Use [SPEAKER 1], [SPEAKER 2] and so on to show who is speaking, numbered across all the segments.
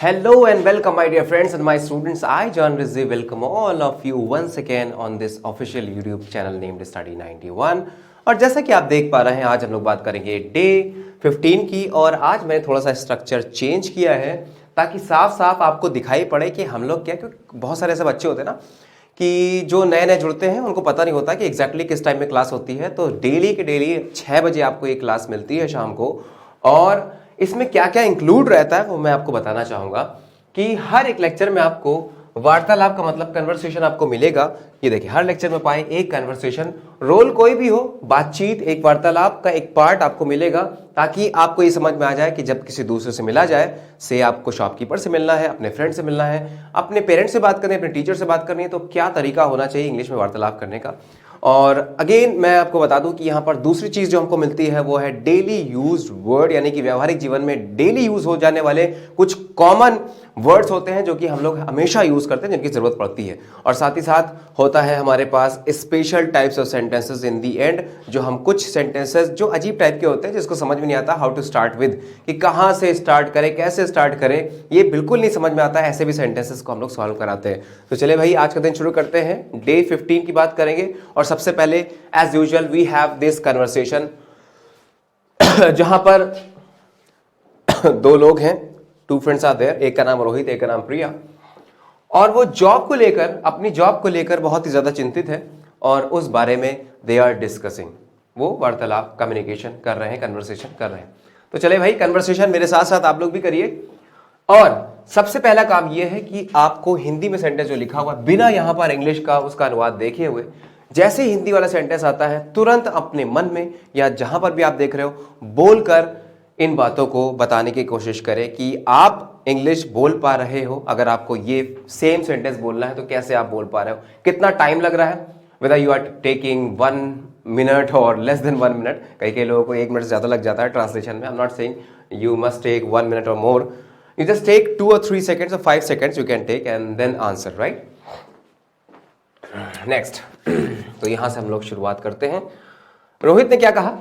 [SPEAKER 1] Hello and welcome, my dear friends and my students. I, John Rizzi, welcome all of you once again on this official YouTube channel named Study 91. और जैसा कि आप देख पा रहे हैं, आज हम लोग बात करेंगे डे 15 की। और आज मैंने थोड़ा सा स्ट्रक्चर चेंज किया है ताकि साफ साफ आपको दिखाई पड़े कि हम लोग क्या, क्योंकि बहुत सारे ऐसे बच्चे होते हैं ना कि जो नए नए जुड़ते हैं, उनको पता नहीं होता कि एग्जैक्टली किस टाइम में क्लास होती है। तो डेली के डेली 6 बजे आपको ये क्लास मिलती है शाम को। और इसमें क्या क्या इंक्लूड रहता है वो मैं आपको बताना चाहूंगा कि हर एक लेक्चर में आपको वार्तालाप का मतलब कन्वर्सेशन आपको मिलेगा। ये देखिए, हर लेक्चर में पाए एक कन्वर्सेशन, रोल कोई भी हो, बातचीत, एक वार्तालाप का एक पार्ट आपको मिलेगा ताकि आपको ये समझ में आ जाए कि जब किसी दूसरे से मिला जाए, से आपको शॉपकीपर से मिलना है, अपने फ्रेंड से मिलना है, अपने पेरेंट्स से बात करनी है, अपने टीचर से बात करनी है, तो क्या तरीका होना चाहिए इंग्लिश में वार्तालाप करने का। और अगेन मैं आपको बता दूं कि यहां पर दूसरी चीज जो हमको मिलती है वो है डेली यूज्ड वर्ड, यानी कि व्यवहारिक जीवन में डेली यूज हो जाने वाले कुछ कॉमन वर्ड्स होते हैं जो कि हम लोग हमेशा यूज करते हैं, जिनकी जरूरत पड़ती है। और साथ ही साथ होता है हमारे पास special types of sentences in the end, जो हम कुछ सेंटेंसेस जो अजीब टाइप के होते हैं जिसको समझ में नहीं आता हाउ टू स्टार्ट विद, कि कहां से स्टार्ट करें, कैसे स्टार्ट करें, ये बिल्कुल नहीं समझ में आता है। ऐसे भी सेंटेंसेस को हम लोग सॉल्व कराते हैं। तो चले भाई, आज का दिन शुरू करते हैं। डे 15 की बात करेंगे और सबसे पहले as usual we have this conversation जहां पर दो लोग हैं, टू फ्रेंड्स आर देयर, एक का नाम रोहित, एक का नाम प्रिया। और वो जॉब को लेकर, अपनी जॉब को लेकर बहुत ही ज्यादा चिंतित है और उस बारे में दे आर डिस्कसिंग, वो वार्तालाप, कम्युनिकेशन कर रहे हैं, कन्वर्सेशन कर रहे हैं। तो चले भाई, कन्वर्सेशन मेरे साथ साथ आप लोग भी करिए। और सबसे पहला काम यह है कि आपको हिंदी में सेंटेंस जो लिखा हुआ बिना यहां पर इंग्लिश का उसका अनुवाद देखे हुए, जैसे हिंदी वाला सेंटेंस आता है तुरंत अपने मन में या जहां पर भी आप देख रहे हो बोलकर इन बातों को बताने की कोशिश करें कि आप इंग्लिश बोल पा रहे हो। अगर आपको ये सेम सेंटेंस बोलना है तो कैसे आप बोल पा रहे हो, कितना टाइम लग रहा है, whether you are taking 1 minute और लेस देन 1 मिनट। कई लोगों को 1 मिनट ज्यादा लग जाता है ट्रांसलेशन में। I am not saying you must take 1 minute और more, you just take 2 or 3 seconds or 5 seconds you can take and then answer, right? Next, तो यहां से हम लोग शुरुआत करते हैं। रोहित ने क्या कहा,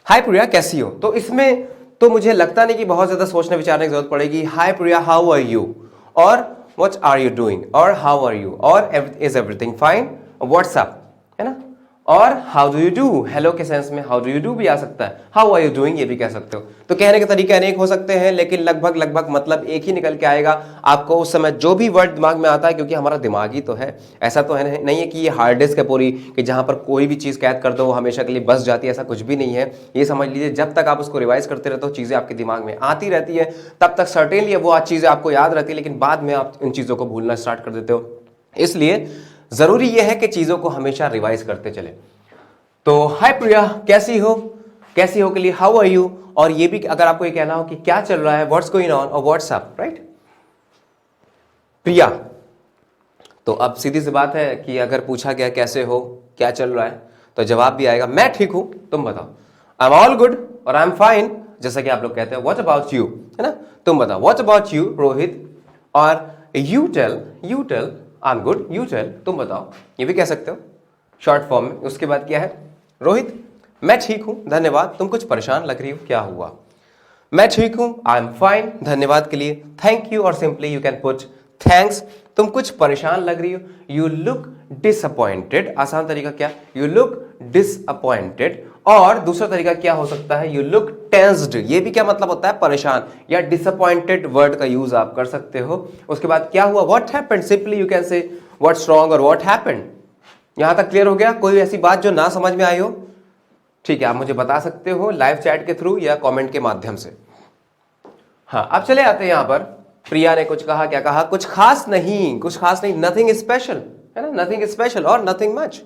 [SPEAKER 1] हाय प्रिया कैसी हो। तो इसमें तो मुझे लगता नहीं कि बहुत ज्यादा सोचने विचारने की जरूरत पड़ेगी। हाय प्रिया, हाउ आर यू, और व्हाट आर यू डूइंग, और हाउ आर यू, और इज एवरीथिंग फाइन, व्हाट्सअप, है ना। और how do you do, hello के सेंस में हाउ डू यू डू भी आ सकता है, हाउ आर यू डूइंग ये भी कह सकते हो। तो कहने के तरीके अनेक हो सकते हैं, लेकिन लगभग मतलब एक ही निकल के आएगा आपको उस समय जो भी वर्ड दिमाग में आता है, क्योंकि हमारा दिमाग ही तो है। ऐसा तो है नहीं है कि ये हार्ड डिस्क है पूरी, कि जहां पर कोई भी चीज कैद कर दो वो हमेशा के लिए बस जाती है, ऐसा कुछ भी नहीं है। ये समझ लीजिए, जब तक आप उसको रिवाइज करते रहते हो, चीजें आपके दिमाग में आती रहती है, तब तक सर्टेनली वो चीजें आपको याद रहती है, लेकिन बाद में आप इन चीजों को भूलना स्टार्ट कर देते हो। इसलिए जरूरी यह है कि चीजों को हमेशा रिवाइज करते चले। तो हाय प्रिया कैसी हो, कैसी हो के लिए हाउ आर यू, और ये भी अगर आपको ये कहना हो कि क्या चल रहा है, व्हाट्स गोइंग ऑन, और व्हाट्स अप, राइट प्रिया। तो अब सीधी सी बात है कि अगर पूछा गया कैसे हो, क्या चल रहा है, तो जवाब भी आएगा मैं ठीक हूं, तुम बताओ। आई एम ऑल गुड और आई एम फाइन, जैसा कि आप लोग कहते हैं व्हाट अबाउट यू, है ना। तुम बताओ व्हाट अबाउट यू रोहित, और you tell I am good, you tell तुम बताओ, ये भी कह सकते हो शॉर्ट फॉर्म में। उसके बाद क्या है, रोहित मैं ठीक हूं धन्यवाद, तुम कुछ परेशान लग रही हो, क्या हुआ। मैं ठीक हूं, आई एम फाइन, धन्यवाद के लिए थैंक यू, और simply you can put thanks. तुम कुछ परेशान लग रही हो, यू लुक डिसअपॉइंटेड। आसान तरीका क्या, यू लुक डिसअपॉइंटेड। और दूसरा तरीका क्या हो सकता है, यू लुक टेंस्ड। ये भी क्या मतलब होता है, परेशान या डिसअपॉइंटेड वर्ड का यूज आप कर सकते हो। उसके बाद क्या हुआ, what happened, simply you can से व्हाट्स रॉन्ग और व्हाट हैपेंड। यहां तक क्लियर हो गया, कोई ऐसी बात जो ना समझ में आई हो, ठीक है, आप मुझे बता सकते हो लाइव चैट के थ्रू या कमेंट के माध्यम से। हाँ, अब चले आते हैं यहां पर। प्रिया ने कुछ कहा, क्या कहा, कुछ खास नहीं, कुछ खास नहीं, नथिंग स्पेशल, है ना, नथिंग स्पेशल और नथिंग मच,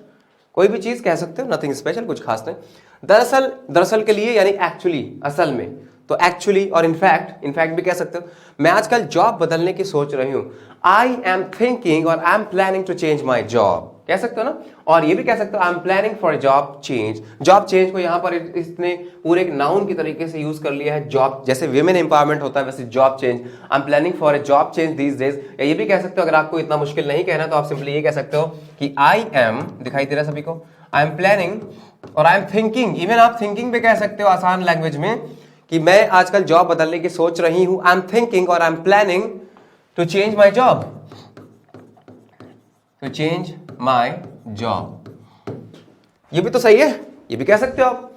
[SPEAKER 1] कोई भी चीज कह सकते हो, नथिंग स्पेशल, कुछ खास नहीं। दरअसल के लिए यानी एक्चुअली, असल में, तो एक्चुअली और इनफैक्ट भी कह सकते हो। मैं आजकल जॉब बदलने की सोच रही हूं, आई एम थिंकिंग और I am planning to change my job, कह सकते हो ना। और ये भी कह सकते हो I am planning for job change. Job change को यहां पर इसने पूरे एक नाउन की तरीके से यूज कर लिया है। जॉब जैसे विमेन एम्पावरमेंट होता है, वैसे job change, I am planning for a job change these days. या ये भी कह सकते हो, अगर आपको इतना मुश्किल नहीं कहना तो आप सिंपली ये कह सकते हो कि आई एम, दिखाई दे रहा है सभी को, आई एम प्लानिंग और आई एम थिंकिंग। इवन आप थिंकिंग पे कह सकते हो आसान लैंग्वेज में कि मैं आजकल जॉब बदलने की सोच रही हूं, आई एम थिंकिंग और I am planning to change my job, to change my job. ये भी तो सही है, ये भी कह सकते हो आप।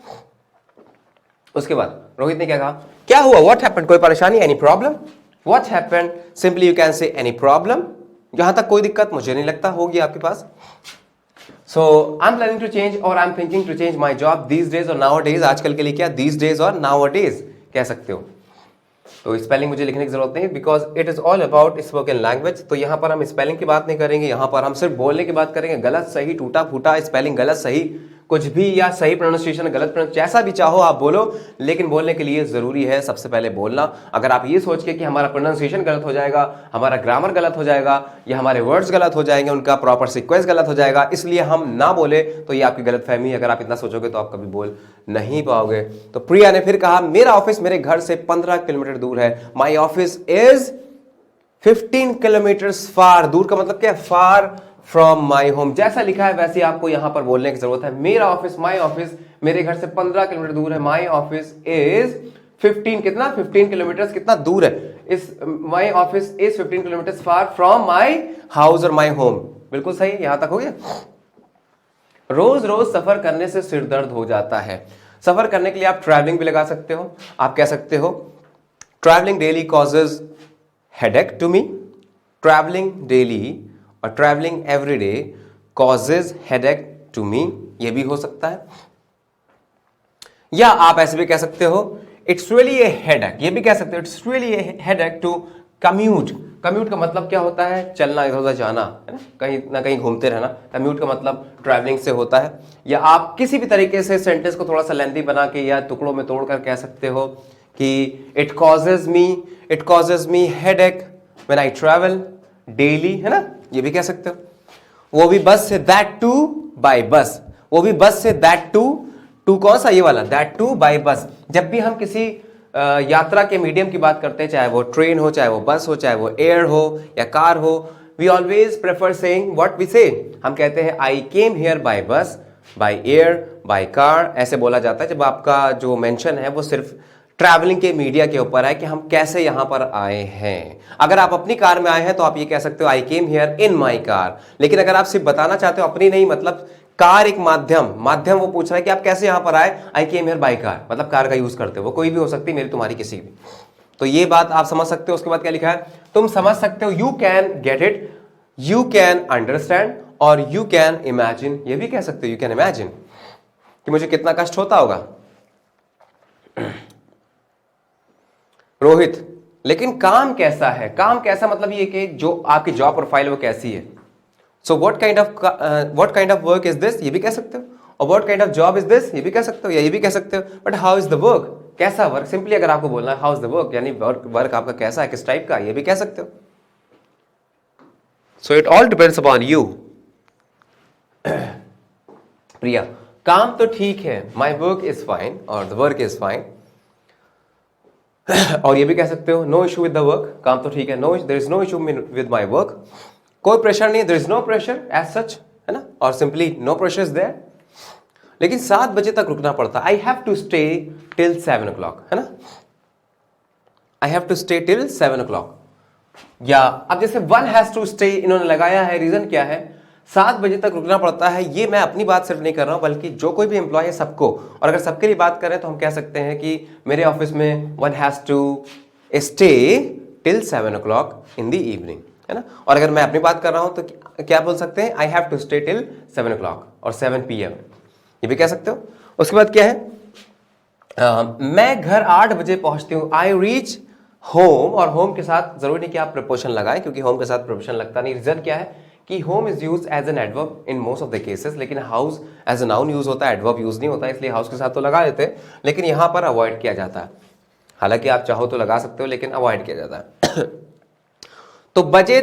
[SPEAKER 1] उसके बाद रोहित ने क्या कहा, क्या हुआ, व्हाट हैपेंड, कोई परेशानी, any problem, what happened, simply you can say any problem. यहां तक कोई दिक्कत मुझे नहीं लगता होगी आपके पास। So I am planning to change और I am thinking to change my job these days और नाउ डेज, आजकल के लिए क्या दीज डेज और नाउ डेज कह सकते हो। तो स्पेलिंग मुझे लिखने की जरूरत नहीं, because it is all about spoken language. तो यहां पर हम स्पेलिंग की बात नहीं करेंगे, यहां पर हम सिर्फ बोलने की बात करेंगे। गलत सही, टूटा फूटा, स्पेलिंग गलत सही, कुछ भी, या सही प्रोनाउंसिएशन गलत जैसा भी चाहो आप बोलो, लेकिन बोलने के लिए जरूरी है सबसे पहले बोलना। अगर आप ये सोच के कि हमारा प्रोनाउंसिएशन गलत हो जाएगा, हमारा ग्रामर गलत हो जाएगा, या हमारे वर्ड्स गलत हो जाएंगे, उनका प्रॉपर सीक्वेंस गलत हो जाएगा, इसलिए हम ना बोले, तो ये आपकी गलत फहमी है। अगर आप इतना सोचोगे तो आप कभी बोल नहीं पाओगे। तो प्रिया ने फिर कहा, मेरा ऑफिस मेरे घर से 15 किलोमीटर दूर है। माई ऑफिस इज 15 किलोमीटर्स फार। दूर का मतलब क्या है, फार फ्रॉम माई होम। जैसा लिखा है वैसे आपको यहां पर बोलने की जरूरत है। मेरा ऑफिस, माई ऑफिस मेरे घर से 15 किलोमीटर दूर है। माई ऑफिस इज 15, कितना, 15 किलोमीटर कितना दूर है। इस my office is 15 kilometre far from my house और माई होम। बिल्कुल सही, यहां तक हो गया। रोज रोज सफर करने से सिर दर्द हो जाता है। सफर करने के लिए आप ट्रैवलिंग भी लगा सकते हो। आप कह सकते हो travelling daily causes headache to me. Travelling daily और travelling every day causes headache to me, ये भी हो सकता है। या आप ऐसे भी कह सकते हो इट्स रियली ए हेडेक, ये भी कह सकते हो it's really a headache to commute. Commute का मतलब क्या होता है, चलना, इधर उधर जाना, है ना, कहीं ना कहीं घूमते रहना। कम्यूट का मतलब ट्रैवलिंग से होता है। या आप किसी भी तरीके से सेंटेंस को थोड़ा सा लेंथी बना के या टुकड़ों में तोड़कर कह सकते हो कि it causes me headache when I travel daily, है ना, ये भी कह सकते हो। वो भी बस से, दैट टू बाय बस, वो भी बस से, दैट टू कौन सा, ये वाला, दैट टू बाय बस। जब भी हम किसी यात्रा के मीडियम की बात करते हैं, चाहे वो ट्रेन हो, चाहे वो बस हो, चाहे वो एयर हो या कार हो, we always prefer saying what we say. हम कहते हैं I came here by bus, by air, by car, ऐसे बोला जाता है जब आपका जो मेंशन है वो सिर्फ ट्रैवलिंग के मीडिया के ऊपर है कि हम कैसे यहां पर आए हैं। अगर आप अपनी कार में आए हैं तो आप ये कह सकते हो आई came here in my car. लेकिन अगर आप सिर्फ बताना चाहते हो, अपनी नहीं, मतलब कार एक माध्यम वो पूछ रहा है कि आप कैसे यहां पर आए, आई केम हियर बाई कार, मतलब कार का यूज करते हो, वो कोई भी हो सकती है, मेरी तुम्हारी किसी भी। तो ये बात आप समझ सकते हो। उसके बाद क्या लिखा है, तुम समझ सकते हो, you can get it, you can understand और यू कैन इमेजिन, ये भी कह सकते हो, यू कैन इमेजिन कि मुझे कितना कष्ट होता होगा। रोहित, लेकिन काम कैसा है, काम कैसा मतलब ये कि जो आपकी जॉब प्रोफाइल वो कैसी है। सो what kind of work is this, ये भी कह सकते हो। और what kind of job is this, ये भी कह सकते हो, या ये भी कह सकते हो। But how is the work, कैसा वर्क, सिंपली अगर आपको बोलना है हाउ इज द वर्क, यानी वर्क आपका कैसा है, किस टाइप का, ये भी कह सकते हो। So it all depends upon you. Priya, काम तो ठीक है, माई वर्क इज फाइन और द वर्क इज फाइन। और ये भी कह सकते हो no issue with the work, काम तो ठीक है, no there is no issue with my work, कोई प्रेशर नहीं, there is no pressure as such, है ना, और simply no pressure is there. लेकिन 7 बजे तक रुकना पड़ता, आई have to stay till 7 o'clock, है ना, I have to stay till 7 o'clock। या अब जैसे वन हैज टू स्टे इन्होंने लगाया है, रीजन क्या है, 7 बजे तक रुकना पड़ता है। ये मैं अपनी बात सिर्फ नहीं कर रहा हूं, बल्कि जो कोई भी एम्प्लॉय है सबको। और अगर सबके लिए बात करें तो हम कह सकते हैं कि मेरे ऑफिस में one has to stay till 7 o'clock in the evening, है ना। और अगर मैं अपनी बात कर रहा हूं तो क्या बोल सकते हैं, I have to stay till 7 o'clock और 7 PM, ये भी कह सकते हो। उसके बाद क्या है, मैं घर 8 बजे पहुंचती हूँ, आई रीच होम। और होम के साथ जरूरी नहीं कि आप प्रपोजन लगाएं, क्योंकि होम के साथ प्रपोजन लगता नहीं। रीजन क्या है कि home is use as an adverb in most of the cases, लेकिन house as a noun use होता है, एडवर्ब यूज नहीं होता, इसलिए हाउस के साथ तो लगा देते हैं, लेकिन यहां पर अवॉइड किया जाता है। हालांकि आप चाहो तो लगा सकते हो, लेकिन अवॉइड किया जाता है। तो बजे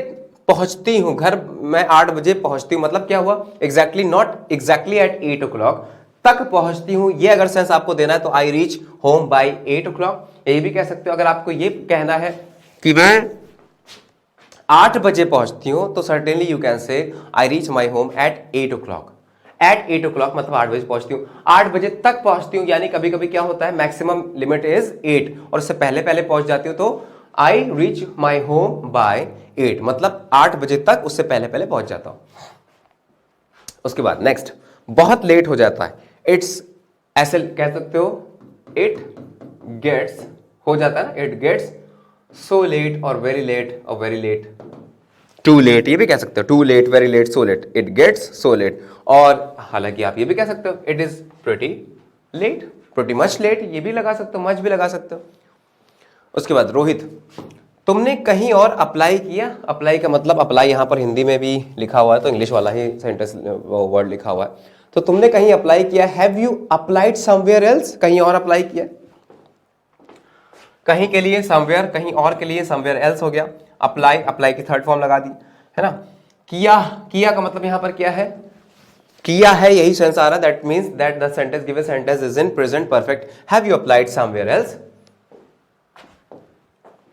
[SPEAKER 1] पहुंचती हूं, घर मैं 8 बजे पहुंचती हूं, मतलब क्या हुआ, exactly, not exactly at 8 o'clock तक पहुंचती हूं। ये अगर सेंस आपको देना है तो I reach home by 8 o'clock, ये भी कह सकते हो। अगर आपको ये कहना है कि मैं 8 बजे पहुंचती हूं तो certainly you can say I reach my home at 8 o'clock। At 8 o'clock मतलब 8 बजे पहुंचती हूँ, 8 बजे तक पहुंचती हूँ, यानी कभी कभी क्या होता है मैक्सिमम लिमिट इज 8 और उससे पहले पहले पहुंच जाती हूँ, तो I reach my home by 8 मतलब 8 बजे तक उससे पहले पहले पहुंच जाता हूं। उसके बाद नेक्स्ट, बहुत लेट हो जाता है, इट्स, ऐसे कह सकते हो इट गेट्स, हो जाता है ना, इट गेट्स सो लेट और वेरी लेट, टू लेट, ये भी कह सकते हो, too late, very late, so late, it gets so late. और हालांकि आप ये भी कह सकते हो it is pretty late, pretty much late, ये भी लगा सकते हो, मच भी लगा सकते हो। उसके बाद रोहित, तुमने कहीं और अप्लाई किया, अप्लाई का मतलब अप्लाई यहां पर हिंदी में भी लिखा हुआ है तो इंग्लिश वाला ही सेंटेंस वर्ड लिखा हुआ है, तो तुमने कहीं अप्लाई किया, have you applied somewhere else, कहीं और अप्लाई किया, कहीं के लिए समवेयर, कहीं और के लिए समवेयर एल्स हो गया, अप्लाई, अप्लाई की थर्ड फॉर्म लगा दी, है ना। किया, किया का मतलब यहां पर क्या है, किया है, यही सेंस आ रहा है, that means that the sentence given sentence is in present perfect, have you applied somewhere else.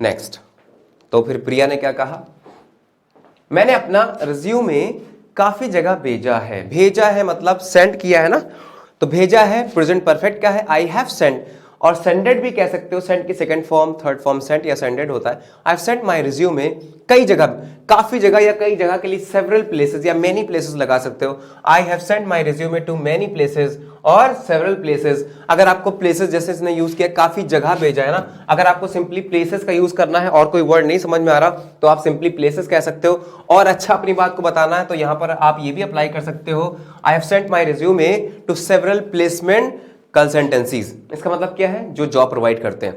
[SPEAKER 1] Next, तो फिर प्रिया ने क्या कहा, मैंने अपना रिज्यूमे काफी जगह भेजा है, भेजा है मतलब सेंड किया है ना, तो भेजा है प्रेजेंट परफेक्ट क्या है, आई हैव सेंड, और सेंडेड भी कह सकते हो, सेंड की second form, third form sent या सेंडेड होता है। I have sent my resume, कई जगह, काफी जगह या कई जगह के लिए सेवरल प्लेसेस या मेनी प्लेसेस लगा सकते हो, I have sent my resume to many places और सेवरल प्लेसेस। अगर आपको प्लेसेस जैसे इसने यूज किया, काफी जगह भेजा है ना, अगर आपको सिंपली प्लेसेस का यूज करना है और कोई वर्ड नहीं समझ में आ रहा तो आप सिंपली प्लेसेस कह सकते हो, और अच्छा अपनी बात को बताना है तो यहां पर आप ये भी अप्लाई कर सकते हो, I have sent my resume to several placement consultancies. इसका मतलब क्या है, जो जॉब प्रोवाइड करते हैं।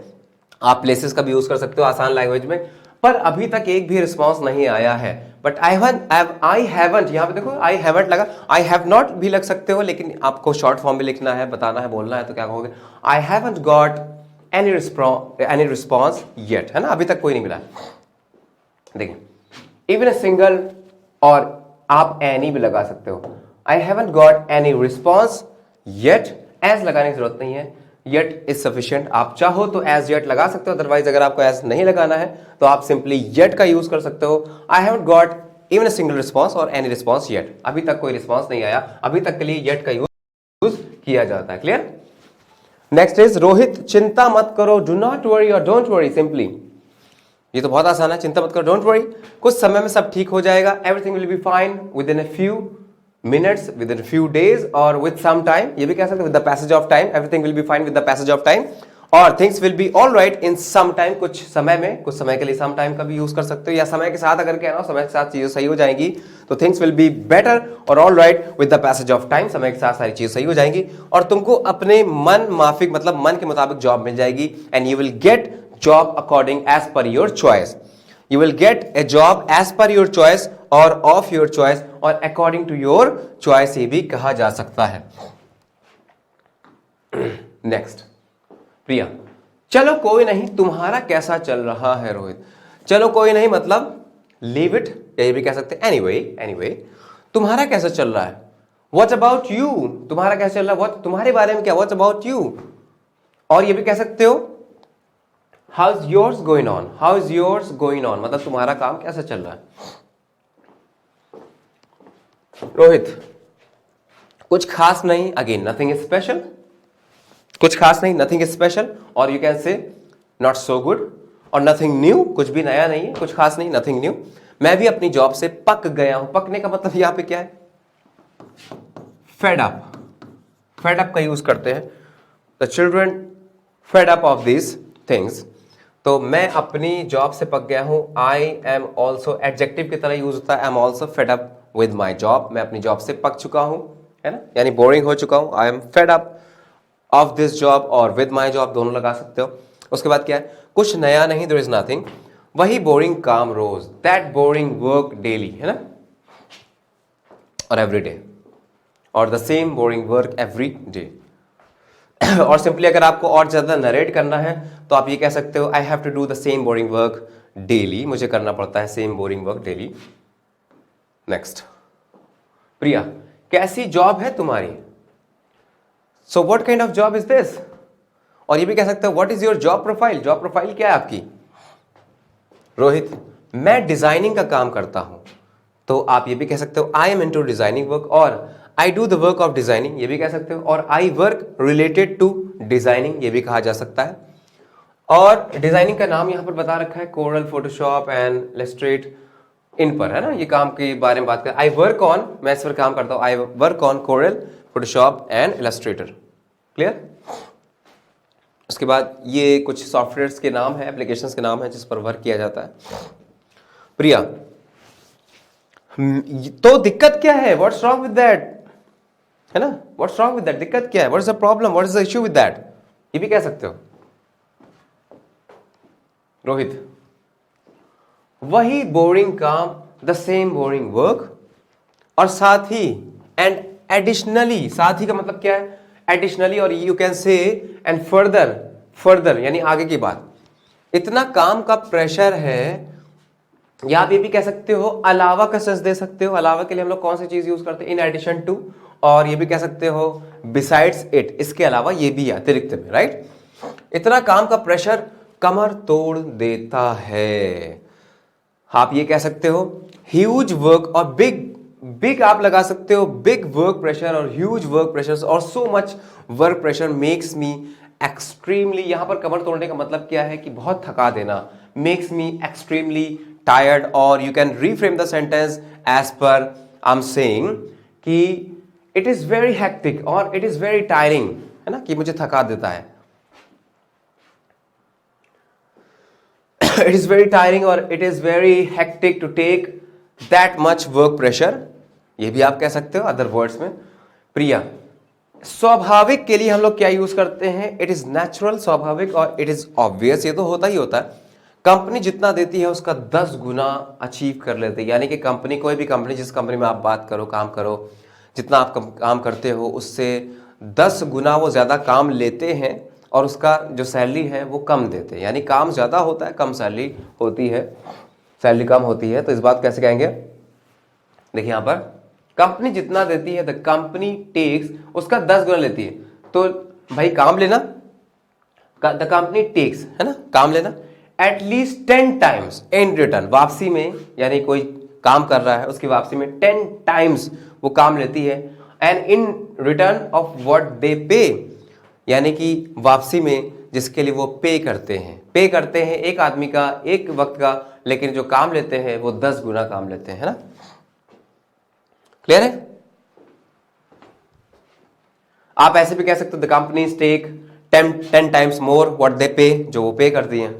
[SPEAKER 1] आप प्लेसेस का भी यूज कर सकते हो आसान लैंग्वेज में, पर अभी तक एक भी रिस्पांस नहीं आया है। बट आई हैवंट, यहां पे देखो आई हैवंट लगा, आई हैव नॉट भी लग सकते हो, लेकिन आपको शॉर्ट फॉर्म भी लिखना है, बताना है, बोलना है, तो क्या कहोगे, आई haven't got any response yet, है ना, अभी तक कोई नहीं मिला। देखिए इवन ए सिंगल, और आप एनी भी लगा सकते हो, I haven't got any response yet, as लगाने की जरूरत नहीं है, येट इज सफिशिएंट। आप चाहो तो एज येट लगा सकते हो, अदरवाइज अगर आपको एज नहीं लगाना है तो आप सिंपली येट का यूज कर सकते हो, I haven't got even a single response और एनी रिस्पॉन्स येट, अभी तक कोई रिस्पॉन्स नहीं आया, अभी तक के लिए येट का यूज किया जाता है। क्लियर। नेक्स्ट इज रोहित, चिंता मत करो, डू नॉट वरी और डोंट वरी, सिंपली, ये तो बहुत आसान है, चिंता मत करो, डोंट वरी, कुछ समय में सब ठीक हो जाएगा, everything will be fine with in a few minutes, within a few days or with some time, ये भी कह सकते हैं with the passage of time, everything will be fine with the passage of time, और things will be all right in some time, कुछ समय में, कुछ समय के लिए some time का भी यूज कर सकते हो, या समय के साथ अगर कहना हो, समय के साथ चीजें सही हो जाएंगी तो things will be better और all right with the passage of time, समय के साथ सारी चीजें सही हो जाएंगी और तुमको अपने मन माफिक मतलब मन के मुताबिक जॉब मिल जाएगी, and you will get job according as per your choice, you will get a job as per your choice और of your choice और according to your choice ये भी कहा जा सकता है। नेक्स्ट, प्रिया, चलो कोई नहीं, तुम्हारा कैसा चल रहा है, रोहित, चलो कोई नहीं मतलब लीव इट, या ये भी कह सकते हैं एनीवे, तुम्हारा कैसा चल रहा है, व्हाट अबाउट यू, तुम्हारा कैसा चल रहा है, व्हाट, तुम्हारे बारे में क्या, व्हाट अबाउट यू, और ये भी कह सकते हो how is yours going on, how is yours going on मतलब तुम्हारा काम कैसा चल रहा है। रोहित, कुछ खास नहीं, अगेन नथिंग स्पेशल, कुछ खास नहीं, नथिंग स्पेशल, और यू कैन से नॉट सो गुड, और नथिंग न्यू, कुछ भी नया नहीं है, कुछ खास नहीं, नथिंग न्यू, मैं भी अपनी जॉब से पक गया हूं, पकने का मतलब यहां पे क्या है, फेड अप, फेड अप का यूज करते हैं, the children fed up of this things, तो मैं अपनी जॉब से पक गया हूं, आई एम ऑल्सो एडजेक्टिव की तरह यूज होता है, I am also fed up with my job, मैं अपनी जॉब से पक चुका हूं, है ना, यानी बोरिंग हो चुका हूं, I am fed up of this job और विद माई जॉब दोनों लगा सकते हो। उसके बाद क्या है, कुछ नया नहीं, देयर इज नथिंग, वही बोरिंग काम रोज, दैट बोरिंग वर्क डेली, है ना, और एवरी डे, और the same boring work every day. और सिंपली अगर आपको और ज्यादा नरेट करना है तो आप ये कह सकते हो, I have to do the same boring work daily, मुझे करना पड़ता है same boring work daily. Next, Priya, कैसी जॉब है तुम्हारी, so what kind of job is this, और ये भी कह सकते हो what is your job profile, job profile क्या है आपकी। रोहित, मैं डिजाइनिंग का काम करता हूं, तो आप ये भी कह सकते हो I am into designing work, और I do the work of designing, ये भी कह सकते हो, और I work related to designing, ये भी कहा जा सकता है। और डिजाइनिंग का नाम यहां पर बता रखा है कोरल, फोटोशॉप एंड इलस्ट्रेट, इन पर है ना, ये काम के बारे में बात कर। आई वर्क ऑन, मैं इस पर काम करता हूं, I work on coral, Photoshop and Illustrator. Clear? उसके बाद ये कुछ सॉफ्टवेयर्स के नाम है, एप्लीकेशंस के नाम है जिस पर वर्क किया जाता है। प्रिया, तो दिक्कत क्या है? व्हाट्स रॉन्ग विद दैट, है ना? व्हाट्स रॉन्ग विद दैट, दिक्कत क्या है? What is the problem, what is the issue with that, ये भी कह सकते हो। रोहित, वही बोरिंग काम, द सेम बोरिंग वर्क, और साथ ही एंड एडिशनली, साथ ही का मतलब क्या है? एडिशनली, और यू कैन से एंड फर्दर, फर्दर यानी आगे की बात, इतना काम का प्रेशर है, या आप ये भी कह सकते हो अलावा का सेंस दे सकते हो। अलावा के लिए हम लोग कौन सी चीज यूज करते हैं? इन एडिशन टू, और ये भी कह सकते हो बिसाइड्स इट, इसके अलावा ये भी अतिरिक्त में, राइट? इतना काम का प्रेशर कमर तोड़ देता है। आप ये कह सकते हो ह्यूज वर्क, और बिग, बिग आप लगा सकते हो, बिग वर्क प्रेशर और ह्यूज वर्क प्रेशर और so much work pressure makes me extremely, यहां पर कमर तोड़ने का मतलब क्या है कि बहुत थका देना, मेक्स मी एक्सट्रीमली टायर्ड, और you can reframe the sentence as पर आई एम सेइंग कि इट इज वेरी हेक्टिक और इट इज वेरी टायरिंग, है ना, कि मुझे थका देता है। इट इज वेरी टायरिंग और it is very hectic to take that much work pressure, ये भी आप कह सकते हो अदर वर्ड्स में। प्रिया, स्वाभाविक के लिए हम लोग क्या यूज करते हैं? इट इज नेचुरल, स्वाभाविक, और इट इज ऑब्वियस, ये तो होता ही होता है। कंपनी जितना देती है उसका 10 गुना अचीव कर लेते हैं, यानी कि कंपनी, कोई भी कंपनी, जिस कंपनी में आप बात करो, काम करो, जितना आप काम करते हो उससे 10 गुना वो ज़्यादा काम लेते हैं, और उसका जो सैलरी है वो कम देते हैं, यानी काम ज़्यादा होता है, कम सैलरी होती है, सैलरी कम होती है। तो इस बात कैसे कहेंगे? देखिए यहाँ पर कंपनी जितना देती है, द कंपनी टेक्स, उसका 10 गुना लेती है, तो भाई काम लेना, द कंपनी टेक्स, है ना, काम लेना, एटलीस्ट 10 टाइम्स इन रिटर्न, वापसी में, यानी कोई काम कर रहा है उसकी वापसी में 10 टाइम्स वो काम लेती है, and in return of what they पे, यानी कि वापसी में जिसके लिए वो पे करते हैं एक आदमी का, एक वक्त का, लेकिन जो काम लेते हैं वो 10 गुना काम लेते हैं, है ना? क्लियर है? आप ऐसे भी कह सकते हो the companies take 10 times more what they pay, जो वो पे करती हैं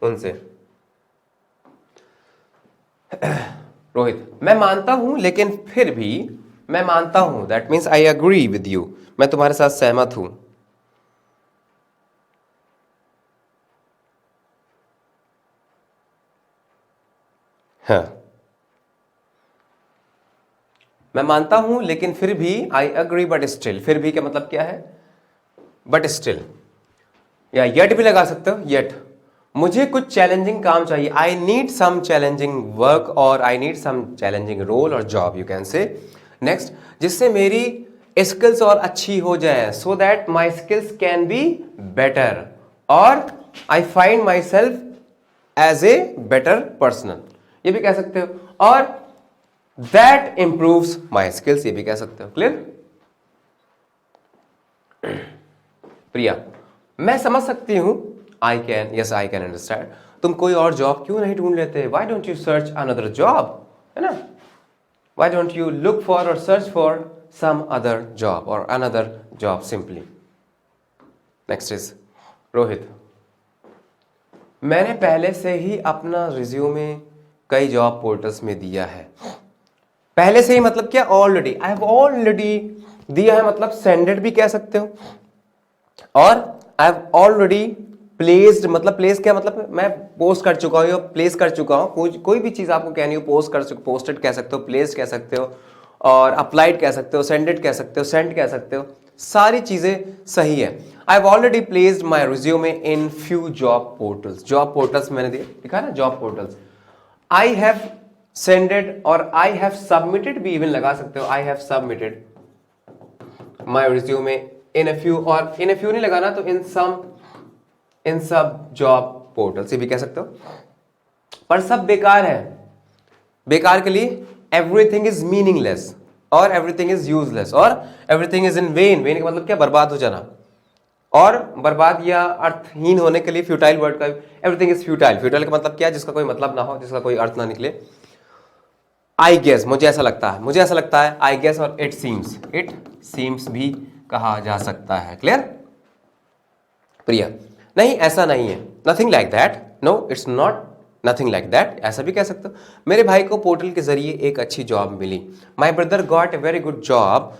[SPEAKER 1] उनसे। रोहित, मैं मानता हूं लेकिन फिर भी, मैं मानता हूं, that means I agree with you, मैं तुम्हारे साथ सहमत हूं। हाँ, मैं मानता हूं लेकिन फिर भी, आई अग्री बट स्टिल, फिर भी का मतलब क्या है? बट स्टिल, या येट भी लगा सकते हो, येट, मुझे कुछ चैलेंजिंग काम चाहिए, I need some challenging work, और I need some challenging role और job, you can say. Next, जिससे मेरी स्किल्स और अच्छी हो जाए, so that my skills can be better, और I find myself as a better person, ये भी कह सकते हो, और दैट इंप्रूव्स माई स्किल्स, ये भी कह सकते हो। क्लियर? प्रिया, मैं समझ सकती हूं, I can, yes I can understand, तुम कोई और जॉब क्यों नहीं ढूंढ लेते? Why don't you search another job, है ना? Why don't you look for और search for some other job और another job simply. Next is Rohit, मैंने पहले से ही अपना रिज्यूमे कई जॉब पोर्टल्स में दिया है। पहले से ही मतलब क्या? ऑलरेडी, आई हैव ऑलरेडी दिया है, मतलब सेंडेड भी कह सकते हो, और आई हैव ऑलरेडी प्लेस्ड, मतलब प्लेस क्या मतलब? मैं पोस्ट कर चुका हूं, प्लेस कर चुका हूं, कोई भी चीज आपको कहनी हो, पोस्ट कर चुका, पोस्टेड कह सकते हो, प्लेस्ड कह सकते हो, और अप्लाइड कह सकते हो, सेंडेड कह सकते हो, सेंड कह सकते हो, सारी चीजें सही है। I have already placed my resume in few job portals, job portals मैंने दिया, दिखा ना, जॉब पोर्टल्स। आई हैव सेंडेड और आई हैव सबमिटेड भी इवन लगा सकते हो, I have submitted my resume in a few, और इन अ फ्यू नहीं लगाना तो इन सब जॉब पोर्टल्स, ये भी कह सकते हो, पर सब बेकार है। बेकार के लिए एवरीथिंग इज मीनिंगलेस, और एवरीथिंग इज यूजलेस, और everything is in when. When का मतलब क्या, बर्बाद हो जाना, और बर्बाद या अर्थहीन होने के लिए फ्यूटाइल वर्ड का एवरीथिंग इज फ्यूटाइल। फ्यूटाइल का मतलब क्या है, जिसका कोई मतलब ना हो, जिसका कोई अर्थ ना निकले। आई गेस, मुझे ऐसा लगता है, मुझे ऐसा लगता है, आई गेस, और इट सीम्स भी कहा जा सकता है। क्लियर? प्रिया, नहीं ऐसा नहीं है, nothing like that, no it's not nothing like that, ऐसा भी कह सकते हो। मेरे भाई को पोर्टल के जरिए एक अच्छी जॉब मिली। My brother got a very good job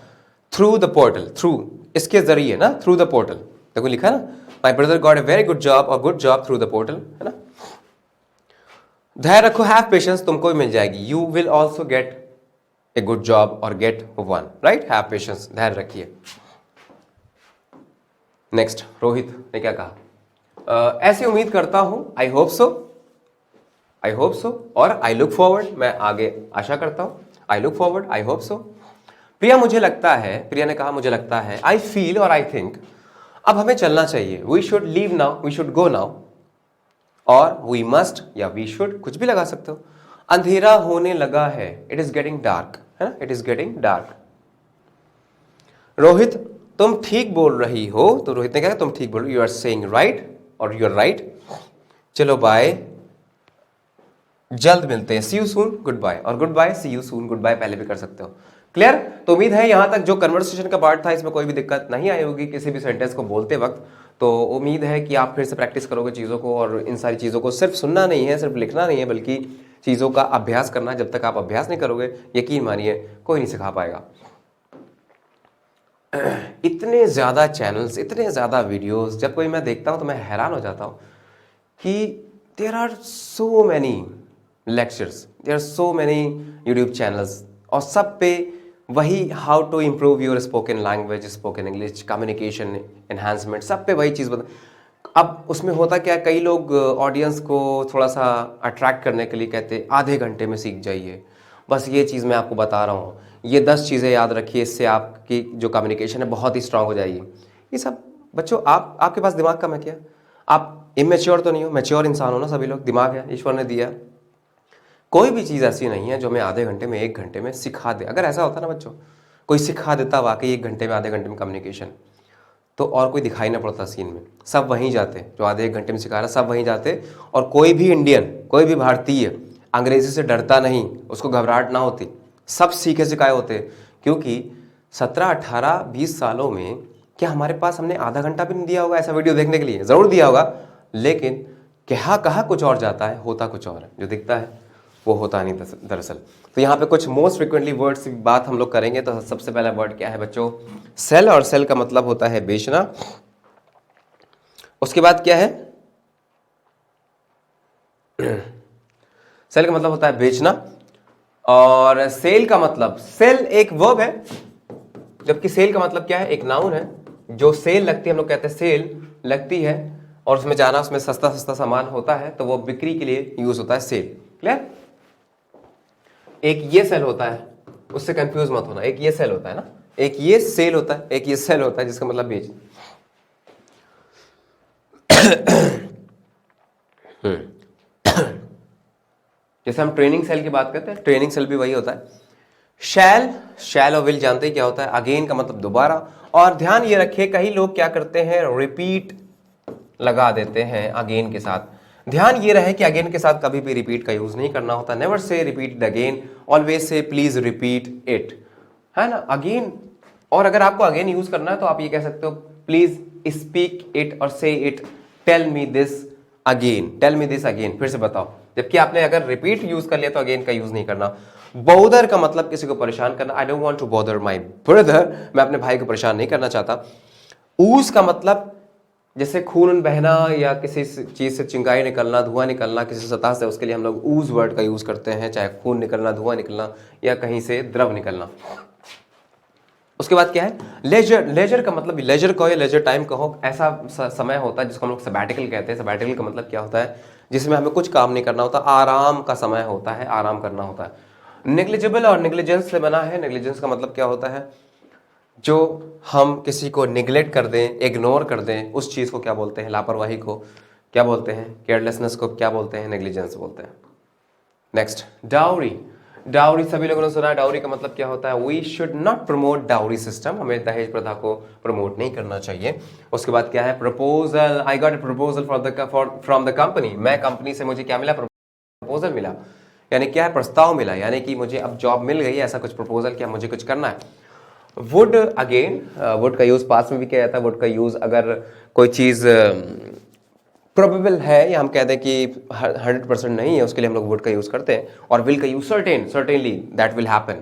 [SPEAKER 1] through the portal, through इसके जरिए ना, थ्रू द पोर्टल, देखो लिखा ना, my brother got a very good job और good job through the portal, है ना। धैर्य रखो, हैव पेशेंस, तुमको भी मिल जाएगी। You will also get a good job और get one, right. Have patience, धैर्य रखिए। नेक्स्ट, रोहित ने क्या कहा, ऐसी उम्मीद करता हूं, आई होप सो, आई होप सो, और आई लुक फॉरवर्ड, मैं आगे आशा करता हूं, I look forward, I hope so. Priya, मुझे लगता है, प्रिया ने कहा मुझे लगता है, आई फील और आई थिंक, अब हमें चलना चाहिए। We should leave now, we should go now, और वी मस्ट या वी शुड, कुछ भी लगा सकते हो। अंधेरा होने लगा है, इट इज गेटिंग डार्क, है ना, it is getting dark. Rohit, तुम ठीक बोल रही हो, तो रोहित ने कहा तुम ठीक बोल रही हो, यू आर सेइंग राइट, और यू आर राइट। चलो बाय, जल्द मिलते हैं, see you soon, good bye, और good bye, see you soon, good bye पहले भी कर सकते हो। क्लियर? तो उम्मीद है यहां तक जो कन्वर्सेशन का पार्ट था इसमें कोई भी दिक्कत नहीं आई होगी किसी भी सेंटेंस को बोलते वक्त। तो उम्मीद है कि आप फिर से प्रैक्टिस करोगे चीज़ों को, और इन सारी चीज़ों को सिर्फ सुनना नहीं है, सिर्फ लिखना नहीं है, बल्कि चीज़ों का अभ्यास करना। जब तक आप अभ्यास नहीं करोगे, यकीन मानिए कोई नहीं सिखा पाएगा। इतने ज़्यादा चैनल्स, इतने ज़्यादा वीडियोस, जब कोई मैं देखता हूँ तो मैं हैरान हो जाता हूँ कि there are so many lectures, there are so many YouTube channels, और सब पे वही how to improve your spoken language, spoken English, communication enhancement, सब पे वही चीज़ बता। अब उसमें होता क्या, कई लोग ऑडियंस को थोड़ा सा अट्रैक्ट करने के लिए कहते आधे घंटे में सीख जाइए, बस ये चीज़ मैं आपको बता रहा हूँ, ये 10 चीज़ें याद रखिए, इससे आपकी जो कम्युनिकेशन है बहुत ही स्ट्रांग हो जाएगी। ये सब बच्चों, आपके पास दिमाग कम है क्या? आप इमेच्योर तो नहीं हो, मैच्योर इंसान हो ना, सभी लोग, दिमाग है, ईश्वर ने दिया। कोई भी चीज़ ऐसी नहीं है जो हमें आधे घंटे में, 1 घंटे में सिखा दे। अगर ऐसा होता ना बच्चों, कोई सिखा देता वाकई 1 घंटे में, आधे घंटे में कम्युनिकेशन, तो और कोई दिखाई ना पड़ता सीन में, सब वहीं जाते, जो आधे 1 घंटे में सिखा रहा सब वहीं जाते। और कोई भी इंडियन, कोई भी भारतीय अंग्रेजी से डरता नहीं, उसको घबराहट ना होती, सब सीखे सिखाए होते। क्योंकि 17, 18, 20 सालों में क्या हमारे पास हमने आधा घंटा भी नहीं दिया होगा ऐसा वीडियो देखने के लिए? ज़रूर दिया होगा, लेकिन कहा कुछ और जाता है, होता कुछ और है, जो दिखता है वो होता नहीं दरअसल। तो यहाँ पे कुछ मोस्ट फ्रिक्वेंटली वर्ड्स की बात हम लोग करेंगे। तो सबसे पहला वर्ड क्या है बच्चों? सेल, और सेल का मतलब होता है बेचना। उसके बाद क्या है? सेल का मतलब होता है बेचना, और सेल का मतलब, सेल एक वर्ब है, जबकि सेल का मतलब क्या है? एक नाउन है। जो सेल लगती है, हम लोग कहते हैं सेल लगती है, और उसमें जाना, उसमें सस्ता सस्ता सामान होता है, तो वो बिक्री के लिए यूज होता है सेल। क्लियर? एक ये सेल होता है, उससे कंफ्यूज मत होना, एक ये सेल होता है ना, एक ये सेल होता है, एक ये सेल होता है, जिसका मतलब बेच। जैसे हम ट्रेनिंग सेल की बात करते हैं, ट्रेनिंग सेल भी वही होता है। शैल और विल जानते हैं क्या होता है? अगेन का मतलब दोबारा। और ध्यान ये रखिए, कई लोग क्या करते हैं, रिपीट लगा देते हैं अगेन के साथ। ध्यान ये रहे कि अगेन के साथ कभी भी रिपीट का यूज नहीं करना होता। Never say repeat it again, always say please repeat it, है ना, अगेन। और अगर आपको अगेन यूज करना है तो आप ये कह सकते हो, प्लीज स्पीक इट और say it, tell me this again, tell me this again, फिर से बताओ। जबकि आपने अगर रिपीट यूज कर लिया तो अगेन का यूज नहीं करना। बॉदर का मतलब किसी को परेशान करना, I don't want to bother my brother, मैं अपने भाई को परेशान नहीं करना चाहता। ऊज का मतलब जैसे खून बहना या किसी चीज से चिंगारी निकलना, धुआं निकलना किसी सतह से, उसके लिए हम लोग ऊज वर्ड का यूज करते हैं, चाहे खून निकलना, धुआं निकलना, या कहीं से द्रव निकलना। उसके बाद क्या है? लेजर। लेजर का मतलब, लेजर कहो या लेजर टाइम कहो, ऐसा समय होता है जिसको हम लोग सबैटिकल कहते हैं। सबैटिकल का मतलब क्या होता है? जिसमें हमें कुछ काम नहीं करना होता, आराम का समय होता है, आराम करना होता है। नेग्लिजिबल और नेग्लिजेंस से बना है। नेग्लिजेंस का मतलब क्या होता है? जो हम किसी को निगलेक्ट कर दें, इग्नोर कर दें, उस चीज़ को क्या बोलते हैं? लापरवाही को क्या बोलते हैं? केयरलेसनेस को क्या बोलते हैं? नेग्लिजेंस बोलते हैं। Next, dowry. डाउरी सभी लोगों ने सुना है, डाउरी का मतलब क्या होता है? We should not promote dowry system, हमें दहेज प्रथा को प्रमोट नहीं करना चाहिए। उसके बाद क्या है? Proposal, I got a proposal from the company, मैं कंपनी से मुझे क्या मिला? प्रपोजल मिला, यानी क्या है? प्रस्ताव मिला, यानी कि मुझे अब जॉब मिल गई, ऐसा कुछ प्रपोजल, क्या मुझे कुछ करना है। वुड, अगेन वुड का यूज पास्ट में भी किया जाता है। वुड का यूज अगर कोई चीज प्रोबेबल है या हम कहते हैं कि 100% नहीं है, उसके लिए हम लोग वुड का यूज करते हैं। और विल का use certainly that will happen.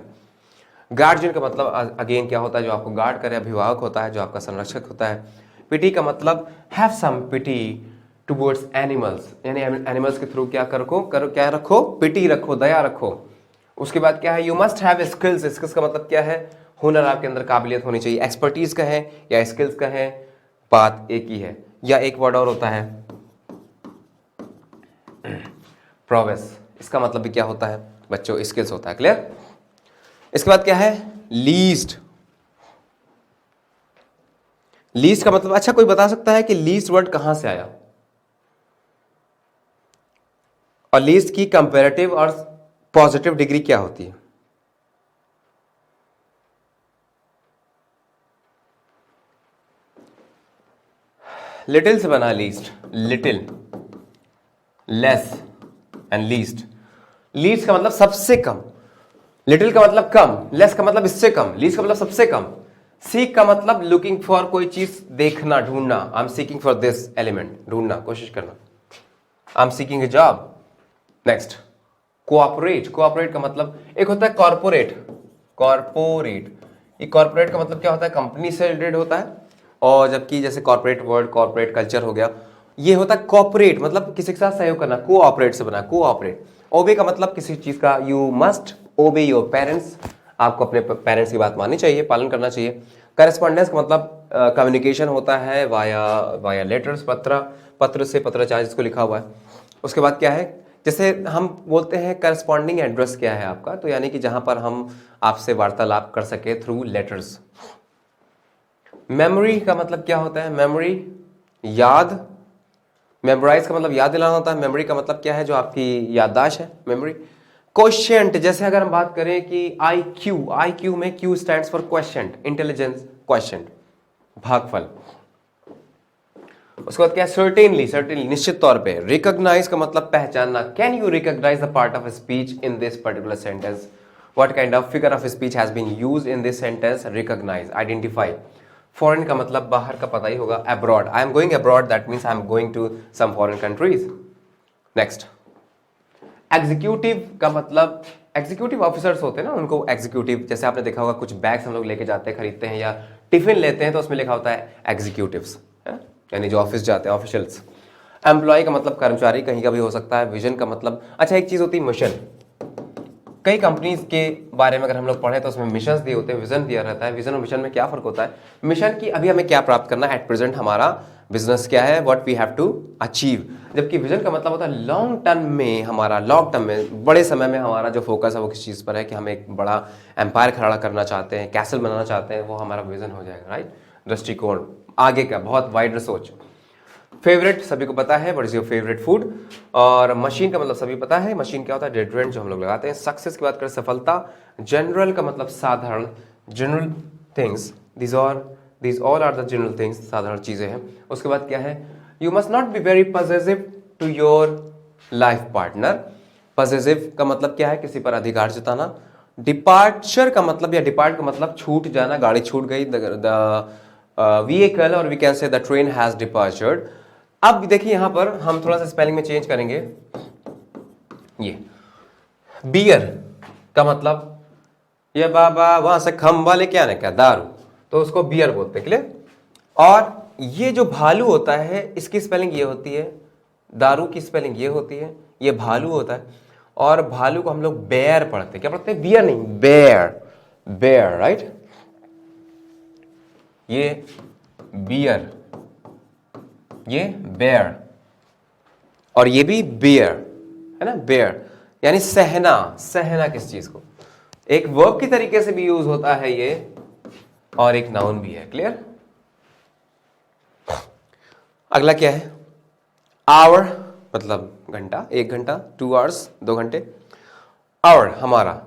[SPEAKER 1] Guardian का मतलब अगेन क्या होता है? जो आपको गार्ड करे, अभिभावक होता है, जो आपका संरक्षक होता है। पिटी का मतलब have some pity towards animals, यानी एनिमल्स के थ्रू क्या क्या रखो? पिटी रखो, दया रखो। उसके बाद क्या है? You must have skills, skills का मतलब क्या है? हुनर, आपके अंदर काबिलियत होनी चाहिए। एक्सपर्टीज का है या स्किल्स का है, बात एक ही है। या एक वर्ड और होता है प्रोवेस, इसका मतलब भी क्या होता है बच्चों? स्किल्स होता है। क्लियर? इसके बाद क्या है? लीस्ट। लीस्ट का मतलब, अच्छा कोई बता सकता है कि लीस्ट वर्ड कहां से आया? और लीस्ट की कंपैरेटिव और पॉजिटिव डिग्री क्या होती है? लिटिल से बना least, little, less and least. Least का मतलब सबसे कम, लिटिल का मतलब कम, लेस का मतलब इससे कम, लीस्ट का मतलब सबसे कम। सीक का मतलब लुकिंग फॉर, कोई चीज देखना, ढूंढना। I am seeking for this element, ढूंढना, कोशिश करना। I am seeking A job. Next, cooperate. Cooperate का मतलब, एक होता है कॉर्पोरेट, कॉर्पोरेट, ये कॉर्पोरेट का मतलब क्या होता है? कंपनी से रिलेटेड होता है। और जबकि जैसे कॉर्पोरेट वर्ड, कॉर्पोरेट कल्चर हो गया, ये होता है कॉपरेट, मतलब किसी के साथ सहयोग करना, कोऑपरेट से बना, कोऑपरेट। ओबे का मतलब किसी चीज का, यू मस्ट ओबे योर पेरेंट्स, आपको अपने पेरेंट्स की बात माननी चाहिए, पालन करना चाहिए। करस्पॉन्डेंस का मतलब कम्युनिकेशन होता है वाया वाया लेटर्स, पत्र से, पत्राचार जिसको लिखा हुआ है। उसके बाद क्या है? जैसे हम बोलते हैं करस्पॉन्डिंग एड्रेस क्या है आपका, तो यानी कि जहां पर हम आपसे वार्तालाप कर सके थ्रू लेटर्स। मेमोरी का मतलब क्या होता है? मेमोरी, याद। मेमोराइज का मतलब याद दिलाना होता है। मेमोरी का मतलब क्या है? जो आपकी याददाश्त है, मेमोरी। क्वेश्चंट, जैसे अगर हम बात करें कि आई क्यू, आई क्यू में Q stands for question, intelligence, question, भागफल। उसके बाद क्या है? सर्टेनली, सर्टेनली, निश्चित तौर पे। रिकॉग्नाइज का मतलब पहचानना। Can you recognise the part of speech in this particular sentence? What kind of figure of speech has been used in this sentence? Recognise, identify. Foreign का मतलब बाहर का, पता ही होगा, abroad. I am going abroad, that means I am going to some foreign countries. Next, executive का मतलब, executive officers होते हैं ना, उनको एग्जीक्यूटिव, जैसे आपने देखा होगा कुछ बैग्स हम लोग लेके जाते हैं, खरीदते हैं, या टिफिन लेते हैं, तो उसमें लिखा होता है एग्जीक्यूटिव्स, है ना? यानी जो ऑफिस जाते हैं, ऑफिशियल्स। एम्प्लॉय का मतलब कर्मचारी, कहीं का भी हो सकता है। विजन का मतलब, अच्छा एक चीज होती है मिशन। कई कंपनीज के बारे में अगर हम लोग पढ़ें तो उसमें मिशन दिए होते हैं, विजन दिया रहता है। विजन और मिशन में क्या फर्क होता है? मिशन की अभी हमें क्या प्राप्त करना है, एट प्रेजेंट हमारा बिजनेस क्या है, what we have to achieve. जबकि विजन का मतलब होता है लॉन्ग टर्म में, हमारा लॉन्ग टर्म में, बड़े समय में हमारा जो फोकस है वो किस चीज़ पर है, कि हम एक बड़ा एम्पायर खड़ा करना चाहते हैं, कैसल बनाना चाहते हैं, वो हमारा विजन हो जाएगा, राइट? दृष्टिकोण, आगे का बहुत वाइडर सोच। फेवरेट सभी को पता है, what is your favourite food. और मशीन का मतलब सभी पता है, मशीन क्या होता है? डिओड्रेंट जो हम लोग लगाते हैं। सक्सेस की बात करें, सफलता। जनरल का मतलब साधारण, general things, these all are the general things, साधारण चीजें हैं। उसके बाद क्या है? You must not be very possessive to your life partner. Possessive का मतलब क्या है? किसी पर अधिकार जताना। डिपार्चर का मतलब, या डिपार्ट का मतलब छूट जाना, गाड़ी छूट गई, व्हीकल, और we can say the train has departured. अब देखिए यहां पर हम थोड़ा सा स्पेलिंग में चेंज करेंगे। ये बियर का मतलब, ये बाबा वहां से खंबा लेके आने का, दारू, तो उसको बियर बोलते हैं। क्लियर? और ये जो भालू होता है, इसकी स्पेलिंग ये होती है, दारू की स्पेलिंग ये होती है, ये भालू होता है। और भालू को हम लोग बेयर पढ़ते हैं। क्या पढ़ते हैं? बियर नहीं, बेयर, बेयर, राइट? ये बियर, ये बेयर, और ये भी बेयर, है ना? बेयर यानी सहना, सहना किस चीज को, एक वर्ब की तरीके से भी यूज होता है ये, और एक नाउन भी है। क्लियर? अगला क्या है? आवर मतलब घंटा, 1 घंटा, 2 आवर्स, 2 घंटे। आवर हमारा,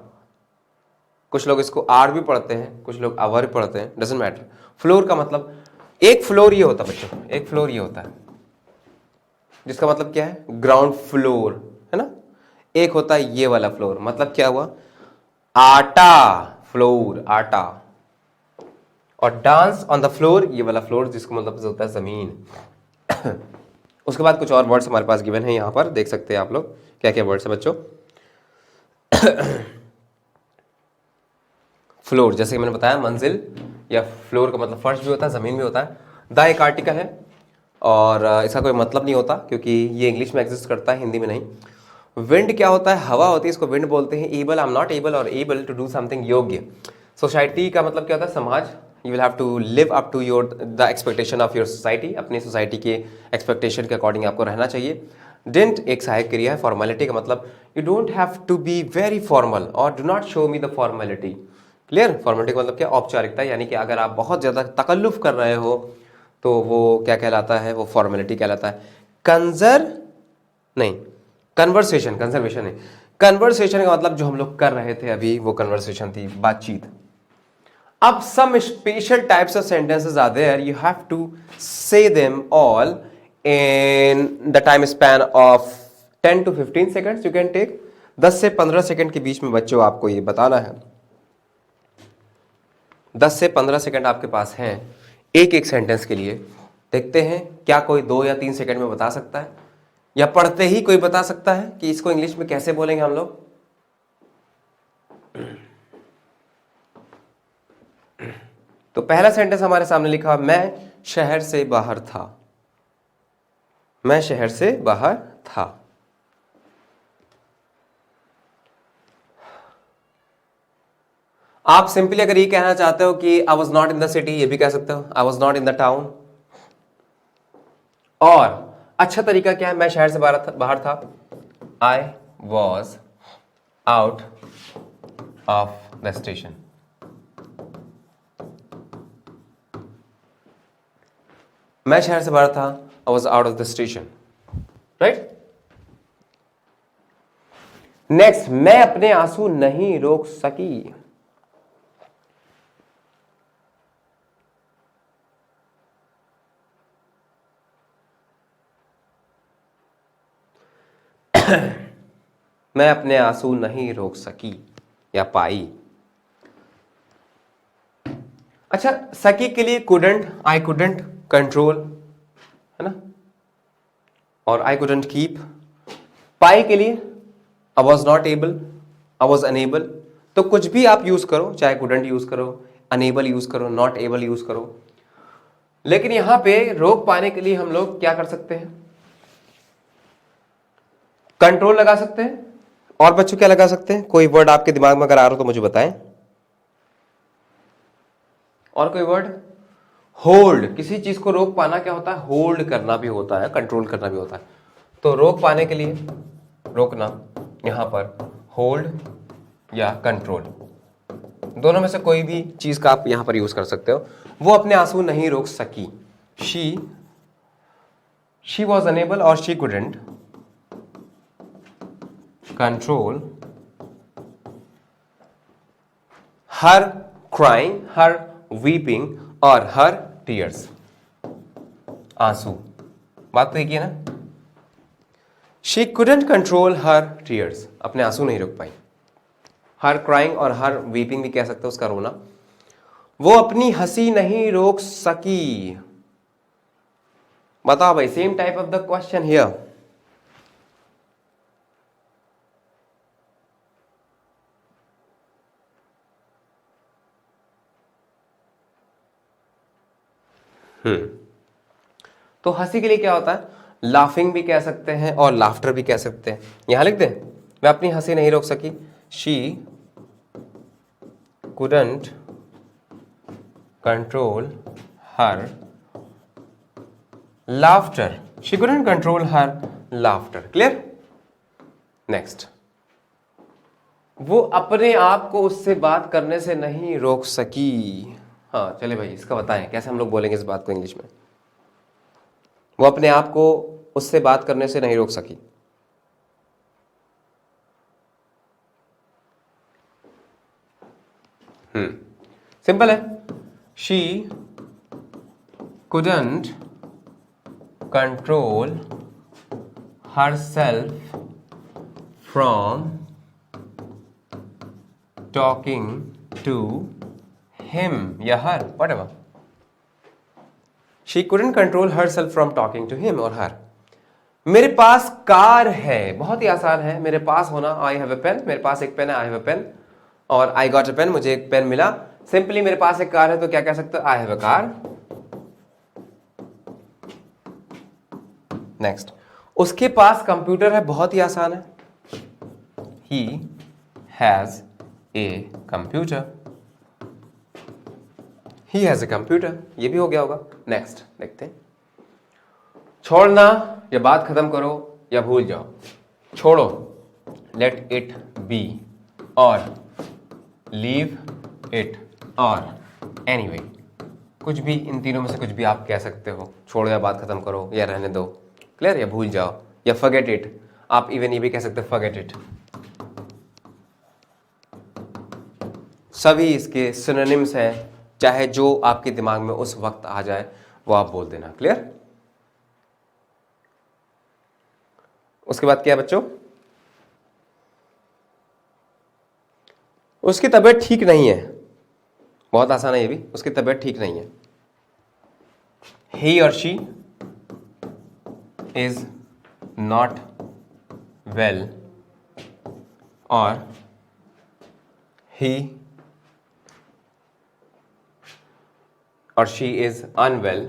[SPEAKER 1] कुछ लोग इसको आर भी पढ़ते हैं, कुछ लोग आवर भी पढ़ते हैं, डजेंट मैटर। फ्लोर का मतलब, एक फ्लोर ये होता है बच्चों, एक फ्लोर ये होता है, जिसका मतलब क्या है, ग्राउंड फ्लोर, है ना। एक होता है ये वाला फ्लोर, मतलब क्या हुआ, आटा फ्लोर, आटा। और डांस ऑन द फ्लोर, ये वाला फ्लोर जिसको मतलब होता है जमीन। उसके बाद कुछ और वर्ड्स हमारे पास गिवन है, यहां पर देख सकते हैं आप लोग क्या क्या वर्ड्स है बच्चों। फ्लोर, जैसे कि मैंने बताया, मंजिल या फ्लोर का मतलब फर्श भी होता है, जमीन भी होता है। द एक आर्टिकल है और इसका कोई मतलब नहीं होता क्योंकि ये इंग्लिश में एग्जिस्ट करता है, हिंदी में नहीं। विंड क्या होता है, हवा होती है, इसको विंड बोलते हैं। Able, I am not able और एबल टू डू समथिंग, योग्य। सोसाइटी का मतलब क्या होता है, समाज। You will have to live up to your the expectation of your society, अपनी सोसाइटी के एक्सपेक्टेशन के अकॉर्डिंग आपको रहना चाहिए। डिडंट एक सहायक क्रिया है। फॉर्मेलिटी का मतलब you don't have to be very formal और do not show me the formality. Clear. Formality का मतलब क्या, औपचारिकता, यानी कि अगर आप बहुत ज़्यादा तकल्लुफ कर रहे हो तो वो क्या कहलाता है, वो फॉर्मेलिटी कहलाता है। कंजर नहीं, कन्वर्सेशन, कंजर्वेशन नहीं, कन्वर्सेशन का मतलब जो हम लोग कर रहे थे अभी, वो कन्वर्सेशन थी, बातचीत। अब some special types of sentences are there, you have to say them all in the time span of 10 to 15 seconds. You can take 10 से 15 सेकेंड के बीच में बच्चों आपको ये बताना है। 10 से 15 सेकेंड आपके पास हैं एक एक सेंटेंस के लिए। देखते हैं क्या कोई 2 या 3 सेकेंड में बता सकता है, या पढ़ते ही कोई बता सकता है कि इसको इंग्लिश में कैसे बोलेंगे हम लोग। तो पहला सेंटेंस हमारे सामने लिखा, मैं शहर से बाहर था। मैं शहर से बाहर था। आप सिंपली अगर ये कहना चाहते हो कि I was not in the city, ये भी कह सकते हो, I was not in the town. और अच्छा तरीका क्या है, मैं शहर से बाहर था, I was out of the station. मैं शहर से बाहर था, I was out of the station, right. Next, मैं अपने आंसू नहीं रोक सकी। मैं अपने आंसू नहीं रोक सकी या पाई। अच्छा, सकी के लिए कुडंट, आई कुडंट कंट्रोल, है ना, और आई कुडंट कीप। पाई के लिए I was not able, I was unable. तो कुछ भी आप यूज करो, चाहे कुडंट यूज करो, अनेबल यूज करो, नॉट एबल यूज करो। लेकिन यहां पे रोक पाने के लिए हम लोग क्या कर सकते हैं, कंट्रोल लगा सकते हैं। और बच्चों क्या लगा सकते हैं, कोई वर्ड आपके दिमाग में अगर आ रहा हो तो मुझे बताएं। और कोई वर्ड, होल्ड। किसी चीज को रोक पाना क्या होता है, होल्ड करना भी होता है, कंट्रोल करना भी होता है। तो रोक पाने के लिए, रोकना, यहां पर होल्ड या कंट्रोल, दोनों में से कोई भी चीज का आप यहां पर यूज कर सकते हो। वो अपने आंसू नहीं रोक सकी, शी वॉज अनेबल और she couldn't control her crying, her weeping और हर टीयर्स, आंसू। बात तो एक ही है ना। She couldn't control her tears, अपने आंसू नहीं रोक पाई। हर क्राइंग और हर वीपिंग भी कह सकते हो, उसका रोना। वो अपनी हंसी नहीं रोक सकी। बताओ भाई, same type of the question here. तो हंसी के लिए क्या होता है, लाफिंग भी कह सकते हैं और लाफ्टर भी कह सकते हैं। यहां लिख दें, मैं अपनी हंसी नहीं रोक सकी, she couldn't control her laughter, she couldn't control her laughter. Clear. Next, वो अपने आप को उससे बात करने से नहीं रोक सकी। हाँ चले भाई, इसका बताएं कैसे हम लोग बोलेंगे इस बात को इंग्लिश में। वो अपने आप को उससे बात करने से नहीं रोक सकी। सिंपल है. She couldn't control herself from talking to him या her, whatever. She couldn't control herself from talking to him or her. मेरे पास कार है, बहुत ही आसान है. मेरे पास होना, आई हैव ए पेन, मेरे पास एक पेन है, आई हैव ए पेन. और आई गॉट ए पेन, मुझे एक पेन मिला. सिंपली मेरे पास एक कार है तो क्या कह सकते हो? I have a car. Next, उसके पास कंप्यूटर है, बहुत ही आसान है. He has a computer. He has a computer, ये भी हो गया होगा. नेक्स्ट देखते हैं. छोड़ना, या बात खत्म करो या भूल जाओ. छोड़ो, लेट इट बी, और लीव इट, और एनीवे. कुछ भी, इन तीनों में से कुछ भी आप कह सकते हो. छोड़ो या बात खत्म करो या रहने दो. क्लियर? या भूल जाओ या फॉरगेट इट. आप इवन ये भी कह सकते हो फॉरगेट इट. सभी इसके सिनोनिम्स हैं. चाहे जो आपके दिमाग में उस वक्त आ जाए वो आप बोल देना. क्लियर? उसके बाद क्या है बच्चों? उसकी तबीयत ठीक नहीं है. बहुत आसान है ये भी. उसकी तबीयत ठीक नहीं है. ही और she is not well, or he or she is unwell,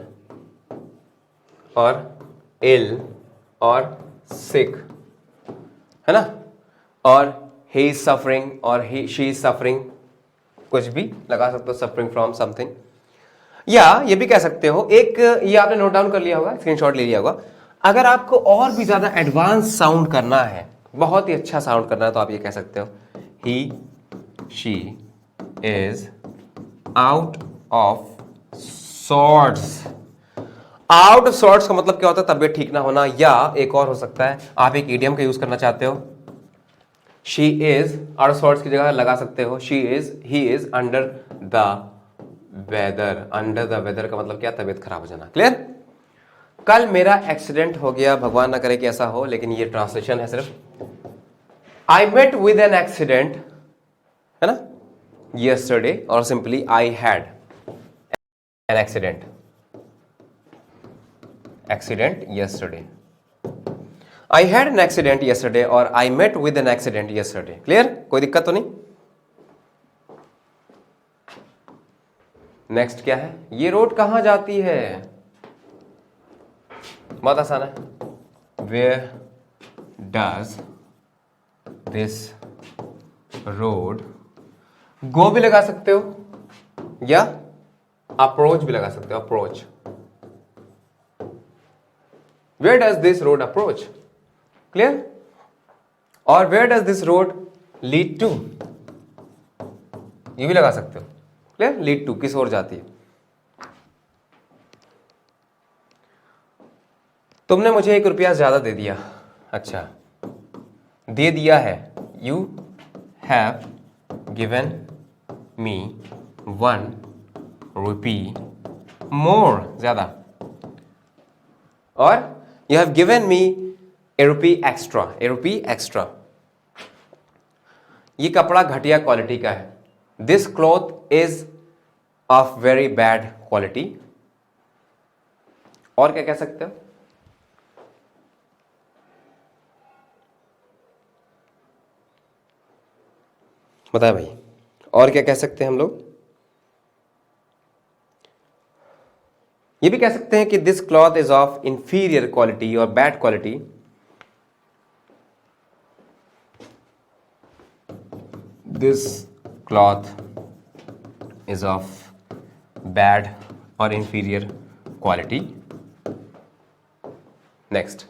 [SPEAKER 1] or ill, or sick, है ना? और he is suffering, और she is suffering. कुछ भी लगा सकते हो, suffering from something. या ये भी कह सकते हो, एक ये आपने नोट डाउन कर लिया होगा, स्क्रीनशॉट ले लिया होगा. अगर आपको और भी ज्यादा एडवांस साउंड करना है, बहुत ही अच्छा साउंड करना है, तो आप ये कह सकते हो he she is out of sorts. Out of sorts का मतलब क्या होता है? तबीयत ठीक ना होना. या एक और हो सकता है, आप एक इडियम का यूज करना चाहते हो. She is, out of sorts की जगह लगा सकते हो she is, he is under the weather. Under the weather का मतलब क्या? तबीयत खराब हो जाना. क्लियर? कल मेरा एक्सीडेंट हो गया, भगवान ना करे कि ऐसा हो, लेकिन ये ट्रांसलेशन है सिर्फ. I met with an accident, है ना, यस्टरडे, और simply I had an accident. Accident yesterday. I had an accident yesterday, और I met with an accident yesterday. Clear? कोई दिक्कत तो नहीं? नेक्स्ट क्या है? ये रोड कहां जाती है? बहुत आसान है. वेयर डज दिस रोड गो भी लगा सकते हो, या अप्रोच भी लगा सकते हो. Approach. Where does this road approach. Clear? और where does this road lead to, ये भी लगा सकते हो. क्लियर? लीड टू, किस ओर जाती है. तुमने मुझे ₹1 ज्यादा दे दिया. अच्छा, दे दिया है. यू हैव गिवन मी ₹1 मोर, ज्यादा. और you have given me ₹1 extra. ₹1 extra. ये कपड़ा घटिया क्वालिटी का है. This cloth is of very bad quality. और क्या कह सकते हो? बताए भाई, और क्या कह सकते हैं हम लोग? ये भी कह सकते हैं कि this cloth is of inferior quality और bad quality. This cloth is of bad और इंफीरियर क्वालिटी. नेक्स्ट,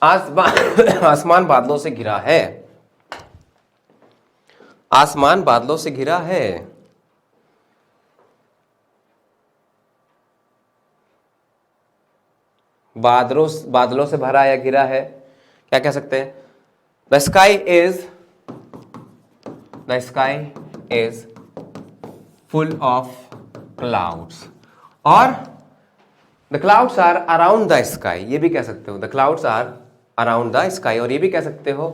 [SPEAKER 1] आसमान बादलों से घिरा है. आसमान बादलों से घिरा है. बादलों से भरा या घिरा है. क्या कह सकते हैं? The sky is full of clouds, और the clouds are around the sky, ये भी कह सकते हो the clouds are around the sky, और ये भी कह सकते हो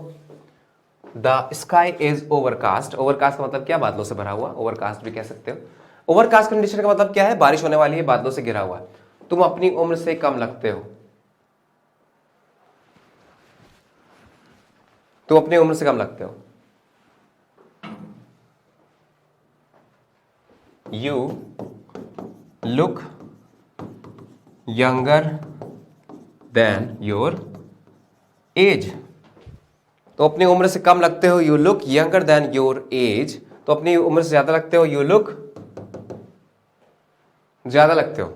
[SPEAKER 1] the sky is overcast. Overcast का मतलब क्या? बादलों से भरा हुआ, ओवरकास्ट भी कह सकते हो। ओवरकास्ट कंडीशन का मतलब क्या है? बारिश होने वाली है, बादलों से घिरा हुआ है। तुम अपनी उम्र से कम लगते हो, तुम अपनी उम्र से कम लगते हो। You look younger than your age, तो अपनी उम्र से कम लगते हो, you look younger than your age, तो अपनी उम्र से ज्यादा लगते हो, यू लुक ज्यादा लगते हो,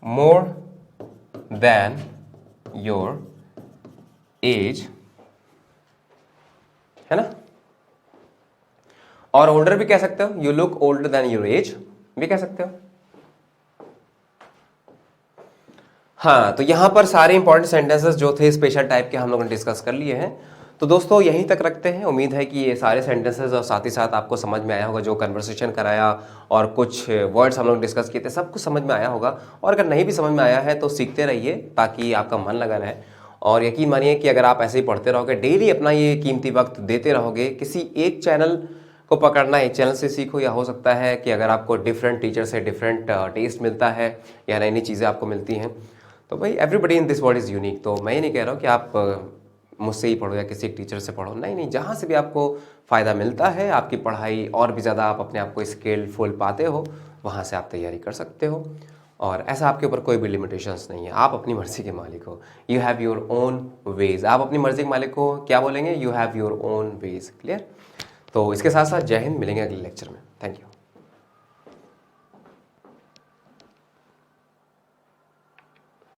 [SPEAKER 1] मोर देन योर एज, है ना। और ओल्डर भी कह सकते हो, you look older than your age भी कह सकते हो। हाँ, तो यहां पर सारे इंपॉर्टेंट सेंटेंसेस जो थे स्पेशल टाइप के हम लोगों ने डिस्कस कर लिए हैं। तो दोस्तों यहीं तक रखते हैं। उम्मीद है कि ये सारे सेंटेंसेस और साथ ही साथ आपको समझ में आया होगा, जो कन्वर्सेशन कराया और कुछ वर्ड्स हम लोग डिस्कस किए थे, सब कुछ समझ में आया होगा। और अगर नहीं भी समझ में आया है तो सीखते रहिए ताकि आपका मन लगा रहे। और यकीन मानिए कि अगर आप ऐसे ही पढ़ते रहोगे, डेली अपना ये कीमती वक्त देते रहोगे, किसी एक चैनल को पकड़ना, एक चैनल से सीखो, या हो सकता है कि अगर आपको डिफरेंट टीचर से डिफरेंट टेस्ट मिलता है या नई नई चीज़ें आपको मिलती हैं, तो भाई everybody in this world is unique. तो मैं ये नहीं कह रहा हूँ कि आप मुझसे ही पढ़ो या किसी एक टीचर से पढ़ो, नहीं नहीं, जहाँ से भी आपको फ़ायदा मिलता है, आपकी पढ़ाई और भी ज़्यादा आप अपने आप को स्किलफुल पाते हो, वहाँ से आप तैयारी कर सकते हो। और ऐसा आपके ऊपर कोई भी लिमिटेशंस नहीं है, आप अपनी मर्ज़ी के मालिक हो। You have your own ways, आप अपनी मर्ज़ी के मालिक हो, क्या बोलेंगे? You have your own ways. Clear? तो इसके साथ साथ जय हिंद, मिलेंगे अगले लेक्चर में। Thank you.